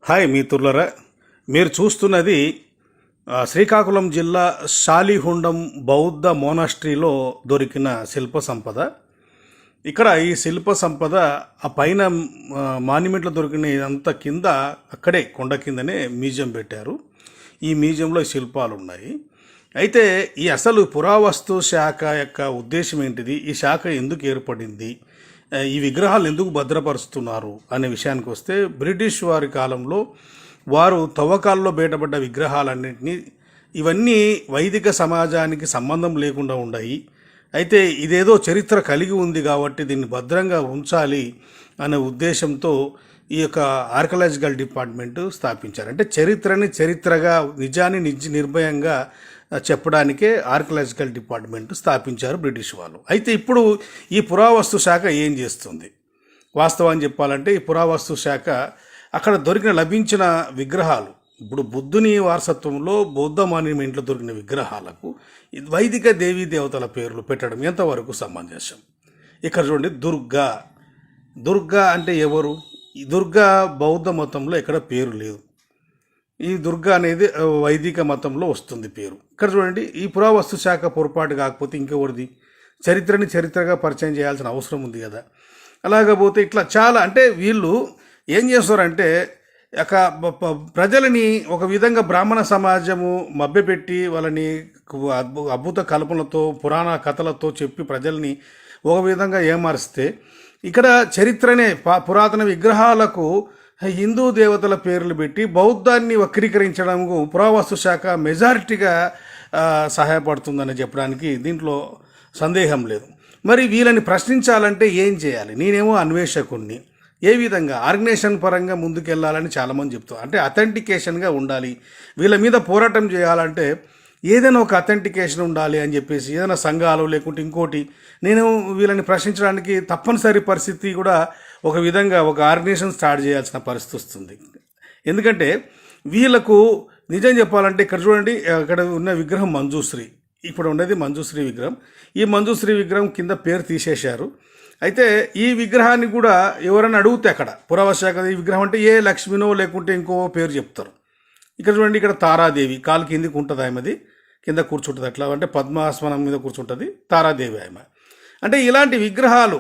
Hi మిత్రులారా, మీరు చూస్తున్నది శ్రీకాకుళం జిల్లా శాలిహుండం బౌద్ధ మోనాస్ట్రీలో దొరికిన శిల్ప సంపద. ఇక్కడ ఈ శిల్ప సంపద ఆ పైన మాన్యుమెంట్లో దొరికిన ఇదంతా కింద అక్కడే కొండ కిందనే మ్యూజియం పెట్టారు. ఈ మ్యూజియంలో శిల్పాలు ఉన్నాయి. అయితే ఈ అసలు పురావస్తు శాఖ యొక్క ఉద్దేశం ఏంటిది, ఈ శాఖ ఎందుకు ఏర్పడింది, ఈ విగ్రహాలు ఎందుకు భద్రపరుస్తున్నారు అనే విషయానికి వస్తే, బ్రిటిష్ వారి కాలంలో వారు తవ్వకాల్లో బయటపడ్డ విగ్రహాలన్నింటినీ ఇవన్నీ వైదిక సమాజానికి సంబంధం లేకుండా ఉన్నాయి. అయితే ఇదేదో చరిత్ర కలిగి ఉంది కాబట్టి దీన్ని భద్రంగా ఉంచాలి అనే ఉద్దేశంతో ఈ యొక్క ఆర్కియాలజికల్ డిపార్ట్మెంట్ స్థాపించారు. అంటే చరిత్రని చరిత్రగా, నిజాన్ని నిర్భయంగా చెప్పడానికే ఆర్కియాలజికల్ డిపార్ట్మెంట్ స్థాపించారు బ్రిటిష్ వాళ్ళు. అయితే ఇప్పుడు ఈ పురావస్తు శాఖ ఏం చేస్తుంది? వాస్తవాన్ని చెప్పాలంటే ఈ పురావస్తు శాఖ అక్కడ లభించిన విగ్రహాలు, ఇప్పుడు బుద్ధుని వారసత్వంలో బౌద్ధ మాన్యుమెంట్లో దొరికిన విగ్రహాలకు వైదిక దేవీ దేవతల పేర్లు పెట్టడం ఎంతవరకు సమంజసం? ఇక్కడ చూడండి, దుర్గా అంటే ఎవరు? ఈ దుర్గా బౌద్ధ మతంలో ఎక్కడ పేరు లేదు. ఈ దుర్గా అనేది వైదిక మతంలో వస్తుంది పేరు. ఇక్కడ చూడండి, ఈ పురావస్తు శాఖ పొరపాటు కాకపోతే ఇంకెవరిది? చరిత్రని చరిత్రగా పరిచయం చేయాల్సిన అవసరం ఉంది కదా. అలాగపోతే ఇట్లా చాలా, అంటే వీళ్ళు ఏం చేస్తారంటే ప్రజలని ఒక విధంగా బ్రాహ్మణ సమాజము మభ్యపెట్టి వాళ్ళని అద్భుత కల్పనలతో, పురాణ కథలతో చెప్పి ప్రజల్ని ఒక విధంగా ఏమారిస్తే, ఇక్కడ చరిత్రనే పురాతన విగ్రహాలకు హిందూ దేవతల పేర్లు పెట్టి బౌద్ధాన్ని వక్రీకరించడానికి పురావస్తు శాఖ మెజారిటీగా సహాయపడుతుందని చెప్పడానికి దీంట్లో సందేహం లేదు. మరి వీళ్ళని ప్రశ్నించాలంటే ఏం చేయాలి? నేనేమో అన్వేషకుణ్ణి, ఏ విధంగా ఆర్గనైజేషన్ పరంగా ముందుకెళ్ళాలని చాలామంది చెప్తారు. అంటే అథెంటికేషన్గా ఉండాలి, వీళ్ళ మీద పోరాటం చేయాలంటే ఏదైనా ఒక అథెంటికేషన్ ఉండాలి అని చెప్పేసి, ఏదైనా సంఘాలు లేకుంటే ఇంకోటి, నేను వీళ్ళని ప్రశ్నించడానికి తప్పనిసరి పరిస్థితి కూడా ఒక విధంగా ఒక ఆర్గనైజేషన్ స్టార్ట్ చేయాల్సిన పరిస్థితి వస్తుంది. ఎందుకంటే వీళ్ళకు నిజం చెప్పాలంటే, ఇక్కడ చూడండి, అక్కడ ఉన్న విగ్రహం మంజుశ్రీ, ఇప్పుడు ఉన్నది మంజుశ్రీ విగ్రహం. ఈ మంజుశ్రీ విగ్రహం కింద పేరు తీసేశారు. అయితే ఈ విగ్రహాన్ని కూడా ఎవరైనా అడిగితే అక్కడ పురావస్తు శాఖ ఈ విగ్రహం అంటే ఏ లక్ష్మినో లేకుంటే ఇంకో పేరు చెప్తారు. ఇక్కడ చూడండి, ఇక్కడ తారాదేవి కాలు కిందికి ఉంటుంది, ఆమెది కింద కూర్చుంటుంది, అట్లా అంటే పద్మాసనం మీద కూర్చుంటుంది తారాదేవి ఆమె. అంటే ఇలాంటి విగ్రహాలు,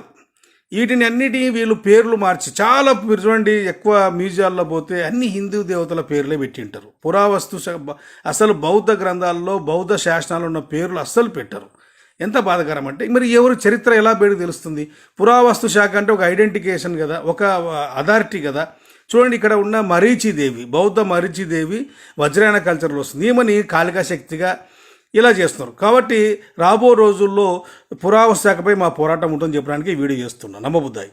వీటిని అన్నిటినీ వీళ్ళు పేర్లు మార్చి చాలా, చూడండి, ఎక్కువ మ్యూజియాల్లో పోతే అన్ని హిందూ దేవతల పేర్లే పెట్టింటారు. పురావస్తు అసలు బౌద్ధ గ్రంథాల్లో బౌద్ధ శాసనాలు ఉన్న పేర్లు అస్సలు పెట్టరు. ఎంత బాధకరం అంటే, మరి ఎవరు చరిత్ర ఎలా బయటకు తెలుస్తుంది? పురావస్తు శాఖ అంటే ఒక ఐడెంటిఫికేషన్ కదా, ఒక అథారిటీ కదా. చూడండి, ఇక్కడ ఉన్న మరీచిదేవి, బౌద్ధ మరీచిదేవి వజ్రాయన కల్చర్లో వస్తుంది. ఈమెని కాళికా శక్తిగా ఇలా చేస్తున్నారు. కాబట్టి రాబో రోజుల్లో పురావస్తు శాఖపై మా పోరాటం ఉంటుందని చెప్పడానికి ఈ వీడియో చేస్తున్నాను. నమ్మబుద్ధాయి.